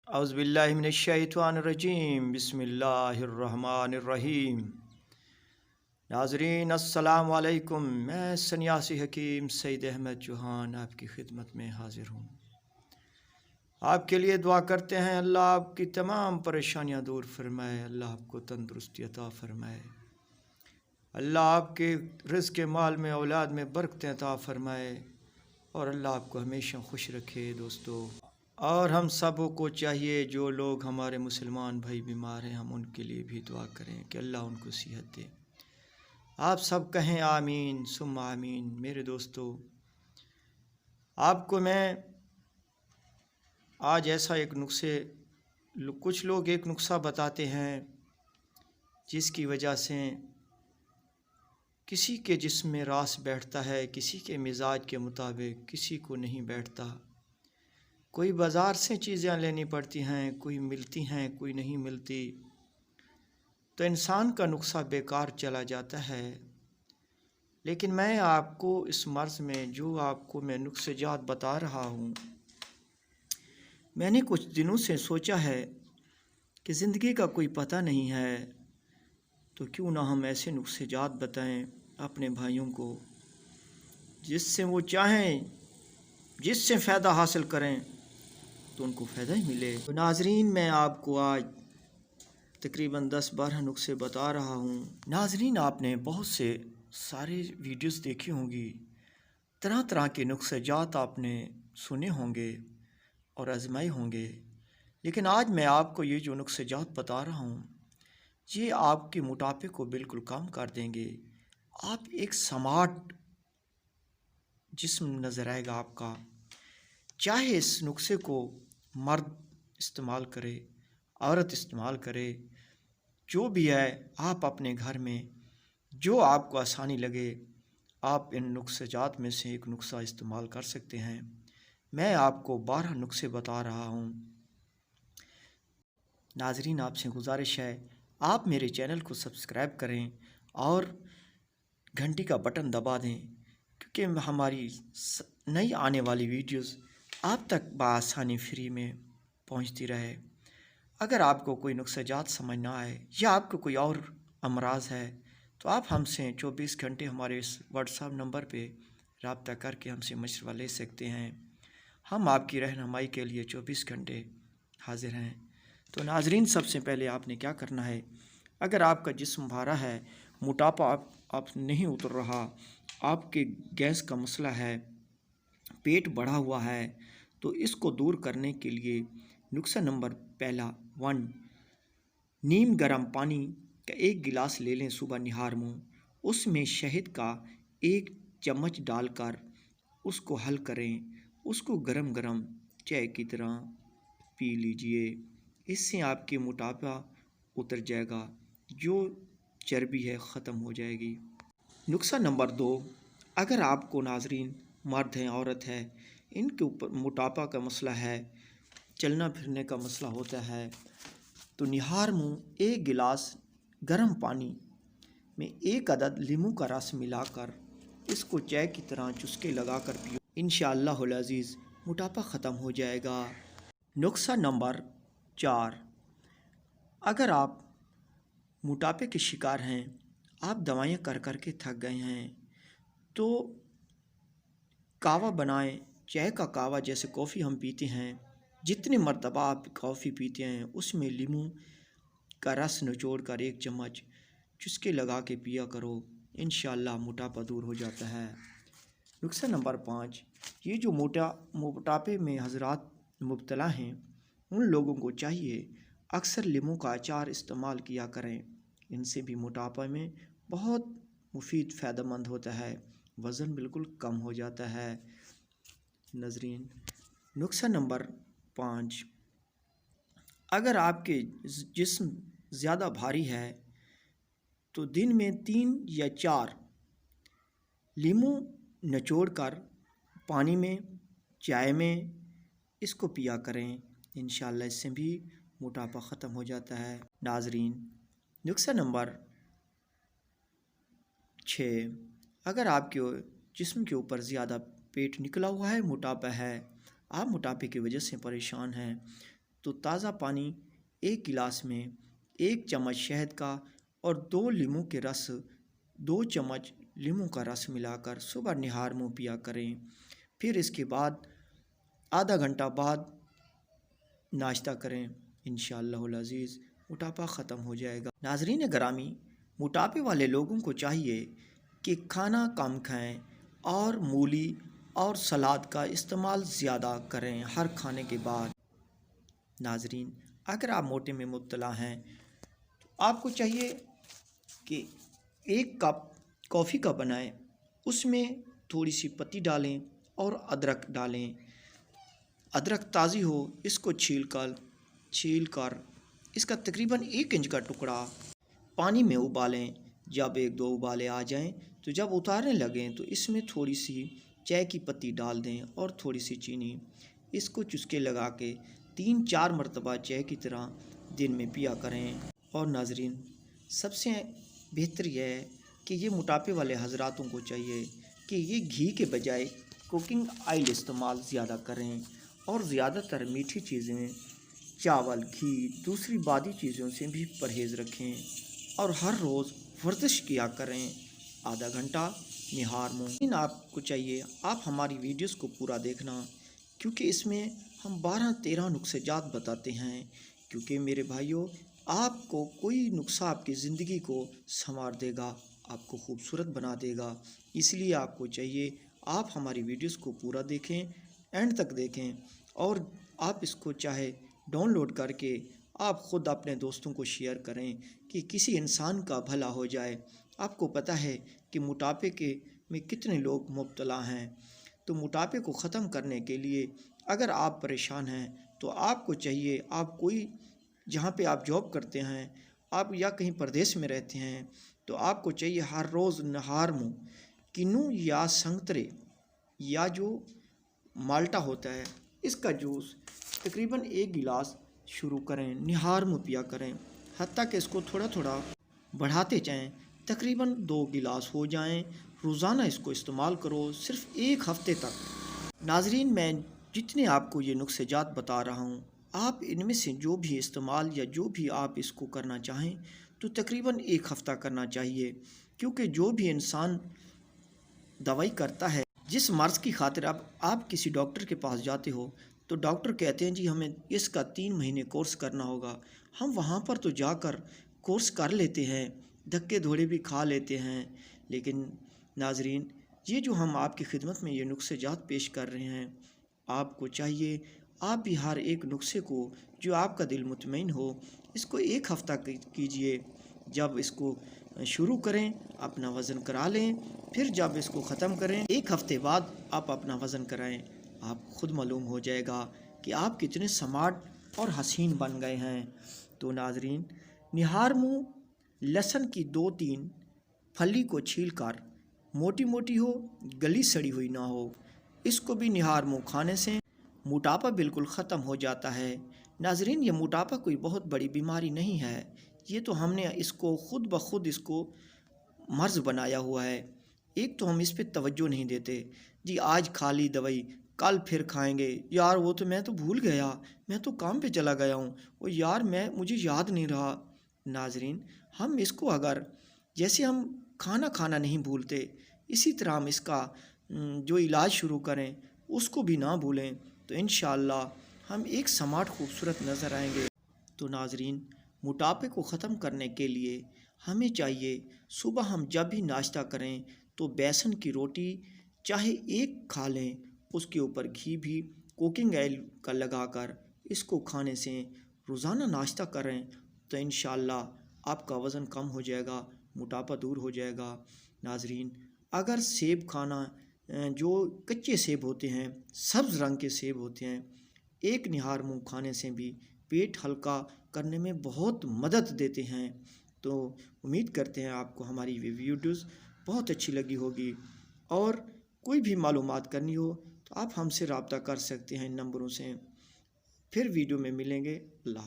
اعوذ باللہ من الشیطان الرجیم، بسم اللہ الرحمن الرحیم۔ ناظرین السلام علیکم، میں سنیاسی حکیم سید احمد چوہان آپ کی خدمت میں حاضر ہوں۔ آپ کے لیے دعا کرتے ہیں اللہ آپ کی تمام پریشانیاں دور فرمائے، اللہ آپ کو تندرستی عطا فرمائے، اللہ آپ کے رزق مال میں اولاد میں برکتیں عطا فرمائے، اور اللہ آپ کو ہمیشہ خوش رکھے دوستو۔ اور ہم سبوں کو چاہیے جو لوگ ہمارے مسلمان بھائی بیمار ہیں، ہم ان کے لیے بھی دعا کریں کہ اللہ ان کو صحت دے۔ آپ سب کہیں آمین ثم آمین۔ میرے دوستو، آپ کو میں آج ایسا ایک کچھ لوگ ایک نسخہ بتاتے ہیں جس کی وجہ سے کسی کے جسم میں راس بیٹھتا ہے، کسی کے مزاج کے مطابق، کسی کو نہیں بیٹھتا۔ کوئی بازار سے چیزیں لینی پڑتی ہیں، کوئی ملتی ہیں، کوئی نہیں ملتی، تو انسان کا نسخہ بیکار چلا جاتا ہے۔ لیکن میں آپ کو اس مرض میں جو آپ کو میں نسخے جات بتا رہا ہوں، میں نے کچھ دنوں سے سوچا ہے کہ زندگی کا کوئی پتہ نہیں ہے، تو کیوں نہ ہم ایسے نسخے جات بتائیں اپنے بھائیوں کو جس سے وہ چاہیں، جس سے فائدہ حاصل کریں تو ان کو فائدہ ہی ملے۔ تو ناظرین، میں آپ کو آج تقریباً 10-12 نسخے بتا رہا ہوں۔ ناظرین، آپ نے بہت سے سارے ویڈیوز دیکھی ہوں گی، طرح طرح کے نسخے جات آپ نے سنے ہوں گے اور آزمائے ہوں گے، لیکن آج میں آپ کو یہ جو نسخے جات بتا رہا ہوں، یہ آپ کے موٹاپے کو بالکل کم کر دیں گے۔ آپ ایک سمارٹ جسم نظر آئے گا آپ کا۔ چاہے اس نسخے کو مرد استعمال کرے، عورت استعمال کرے، جو بھی ہے، آپ اپنے گھر میں جو آپ کو آسانی لگے، آپ ان نسخے جات میں سے ایک نسخہ استعمال کر سکتے ہیں۔ میں آپ کو 12 نسخے بتا رہا ہوں۔ ناظرین، آپ سے گزارش ہے آپ میرے چینل کو سبسکرائب کریں اور گھنٹی کا بٹن دبا دیں، کیونکہ ہماری نئی آنے والی ویڈیوز آپ تک بآسانی فری میں پہنچتی رہے۔ اگر آپ کو کوئی نسخہ جات سمجھ نہ آئے یا آپ کو کوئی اور امراض ہے تو آپ ہم سے 24 گھنٹے ہمارے اس واٹس ایپ نمبر پہ رابطہ کر کے ہم سے مشورہ لے سکتے ہیں۔ ہم آپ کی رہنمائی کے لیے 24 گھنٹے حاضر ہیں۔ تو ناظرین، سب سے پہلے آپ نے کیا کرنا ہے، اگر آپ کا جسم بھارا ہے، موٹاپا آپ نہیں اتر رہا، آپ کے گیس کا مسئلہ ہے، پیٹ بڑھا ہوا ہے، تو اس کو دور کرنے کے لیے نسخہ نمبر پہلا 1، نیم گرم پانی کا 1 گلاس لے لیں صبح نہار منہ، اس میں شہد کا 1 چمچ ڈال کر اس کو حل کریں، اس کو گرم گرم چائے کی طرح پی لیجئے۔ اس سے آپ کے موٹاپا اتر جائے گا، جو چربی ہے ختم ہو جائے گی۔ نسخہ نمبر 2، اگر آپ کو ناظرین مرد ہیں، عورت ہے، ان کے اوپر موٹاپا کا مسئلہ ہے، چلنا پھرنے کا مسئلہ ہوتا ہے، تو نہار منہ 1 گلاس گرم پانی میں 1 عدد لیموں کا رس ملا کر اس کو چائے کی طرح چسکے لگا کر پیو، انشاءاللہ العزیز موٹاپا ختم ہو جائے گا۔ نسخہ نمبر 4، اگر آپ موٹاپے کے شکار ہیں، آپ دوائیں کر کر کے تھک گئے ہیں، تو کہوہ بنائیں، چائے کا کہوہ جیسے کافی ہم پیتے ہیں، جتنے مرتبہ آپ کافی پیتے ہیں اس میں لیموں کا رس نچوڑ کر 1 چمچ چسکے لگا کے پیا کرو، انشاءاللہ موٹاپا دور ہو جاتا ہے۔ نسخہ نمبر 5، یہ جو موٹاپے میں حضرات مبتلا ہیں، ان لوگوں کو چاہیے اکثر لیموں کا اچار استعمال کیا کریں، ان سے بھی موٹاپے میں بہت مفید فائدہ مند ہوتا ہے، وزن بالکل کم ہو جاتا ہے۔ ناظرین، نسخہ نمبر 5، اگر آپ کے جسم زیادہ بھاری ہے تو دن میں 3 یا 4 لیموں نچوڑ کر پانی میں، چائے میں اس کو پیا کریں، انشاءاللہ اس سے بھی موٹاپا ختم ہو جاتا ہے۔ ناظرین، نسخہ نمبر 6، اگر آپ کے جسم کے اوپر زیادہ پیٹ نکلا ہوا ہے، موٹاپا ہے، آپ موٹاپے کی وجہ سے پریشان ہیں، تو تازہ پانی 1 گلاس میں 1 چمچ شہد کا اور 2 چمچ لیموں کا رس ملا کر صبح نہار منہ پیا کریں۔ پھر اس کے بعد آدھا گھنٹہ بعد ناشتہ کریں۔ انشاءاللہ العزیز موٹاپا ختم ہو جائے گا۔ ناظرین گرامی، موٹاپے والے لوگوں کو چاہیے کہ کھانا کم کھائیں اور مولی اور سلاد کا استعمال زیادہ کریں ہر کھانے کے بعد۔ ناظرین، اگر آپ موٹے میں مبتلا ہیں تو آپ کو چاہیے کہ 1 کپ کافی کا بنائیں، اس میں تھوڑی سی پتی ڈالیں اور ادرک ڈالیں۔ ادرک تازی ہو اس کو چھیل کر اس کا تقریباً 1 انچ کا ٹکڑا پانی میں ابالیں۔ جب 1-2 ابالے آ جائیں تو جب اتارنے لگیں تو اس میں تھوڑی سی چائے کی پتی ڈال دیں اور تھوڑی سی چینی۔ اس کو چسکے لگا کے 3-4 مرتبہ چائے کی طرح دن میں پیا کریں۔ اور ناظرین، سب سے بہتر یہ ہے کہ یہ موٹاپے والے حضراتوں کو چاہیے کہ یہ گھی کے بجائے کوکنگ آئل استعمال زیادہ کریں اور زیادہ تر میٹھی چیزیں، چاول، گھی، دوسری بادی چیزوں سے بھی پرہیز رکھیں اور ہر روز ورزش کیا کریں، آدھا گھنٹہ نہار منہ۔ آپ کو چاہیے آپ ہماری ویڈیوز کو پورا دیکھنا، کیونکہ اس میں ہم 12-13 نسخے جات بتاتے ہیں، کیونکہ میرے بھائیوں، آپ کو کوئی نسخہ آپ کی زندگی کو سنوار دے گا، آپ کو خوبصورت بنا دے گا۔ اس لیے آپ کو چاہیے آپ ہماری ویڈیوز کو پورا دیکھیں، اینڈ تک دیکھیں، اور آپ اس کو چاہے ڈاؤن لوڈ کر کے آپ خود اپنے دوستوں کو شیئر کریں کہ کسی انسان کا بھلا ہو جائے۔ آپ کو پتہ ہے کہ موٹاپے میں کتنے لوگ مبتلا ہیں، تو موٹاپے کو ختم کرنے کے لیے اگر آپ پریشان ہیں تو آپ کو چاہیے آپ کوئی جہاں پہ آپ جاب کرتے ہیں، آپ یا کہیں پردیس میں رہتے ہیں، تو آپ کو چاہیے ہر روز نہار منہ کنو یا سنگترے یا جو مالٹا ہوتا ہے اس کا جوس تقریباً 1 گلاس شروع کریں، نہار منہ پیا کریں، حتیٰ کہ اس کو تھوڑا تھوڑا بڑھاتے جائیں، تقریباً 2 گلاس ہو جائیں۔ روزانہ اس کو استعمال کرو، صرف 1 ہفتے تک۔ ناظرین، میں جتنے آپ کو یہ نسخے جات بتا رہا ہوں، آپ ان میں سے جو بھی استعمال یا جو بھی آپ اس کو کرنا چاہیں تو تقریباً 1 ہفتہ کرنا چاہیے، کیونکہ جو بھی انسان دوائی کرتا ہے، جس مرض کی خاطر اب آپ کسی ڈاکٹر کے پاس جاتے ہو تو ڈاکٹر کہتے ہیں جی ہمیں اس کا 3 مہینے کورس کرنا ہوگا، ہم وہاں پر تو جا کر کورس کر لیتے ہیں، دھکے دھوڑے بھی کھا لیتے ہیں، لیکن ناظرین، یہ جو ہم آپ کی خدمت میں یہ نسخے جات پیش کر رہے ہیں، آپ کو چاہیے آپ بھی ہر ایک نسخے کو جو آپ کا دل مطمئن ہو اس کو 1 ہفتہ کیجئے۔ جب اس کو شروع کریں اپنا وزن کرا لیں، پھر جب اس کو ختم کریں 1 ہفتے بعد آپ اپنا وزن کرائیں، آپ خود معلوم ہو جائے گا کہ آپ کتنے سمارٹ اور حسین بن گئے ہیں۔ تو ناظرین، نہار منہ لہسن کی 2-3 پھلی کو چھیل کر، موٹی موٹی ہو، گلی سڑی ہوئی نہ ہو، اس کو بھی نہار منہ کھانے سے موٹاپا بالکل ختم ہو جاتا ہے۔ ناظرین، یہ موٹاپا کوئی بہت بڑی بیماری نہیں ہے، یہ تو ہم نے اس کو خود بخود اس کو مرض بنایا ہوا ہے۔ ایک تو ہم اس پہ توجہ نہیں دیتے، جی آج کھا لی دوائی، کل پھر کھائیں گے، یار وہ تو میں تو بھول گیا، میں تو کام پہ چلا گیا ہوں، وہ یار مجھے یاد نہیں رہا۔ ناظرین، ہم اس کو اگر جیسے ہم کھانا نہیں بھولتے، اسی طرح ہم اس کا جو علاج شروع کریں اس کو بھی نہ بھولیں، تو انشاءاللہ ہم ایک سمارٹ خوبصورت نظر آئیں گے۔ تو ناظرین، موٹاپے کو ختم کرنے کے لیے ہمیں چاہیے صبح ہم جب بھی ناشتہ کریں تو بیسن کی روٹی چاہے 1 کھا لیں، اس کے اوپر گھی بھی کوکنگ آئل کا لگا کر اس کو کھانے سے روزانہ ناشتہ کریں تو انشاءاللہ آپ کا وزن کم ہو جائے گا، موٹاپا دور ہو جائے گا۔ ناظرین، اگر سیب کھانا، جو کچے سیب ہوتے ہیں، سبز رنگ کے سیب ہوتے ہیں، 1 نہار منہ کھانے سے بھی پیٹ ہلکا کرنے میں بہت مدد دیتے ہیں۔ تو امید کرتے ہیں آپ کو ہماری ویڈیوز بہت اچھی لگی ہوگی، اور کوئی بھی معلومات کرنی ہو تو آپ ہم سے رابطہ کر سکتے ہیں ان نمبروں سے۔ پھر ویڈیو میں ملیں گے، اللہ حافظ۔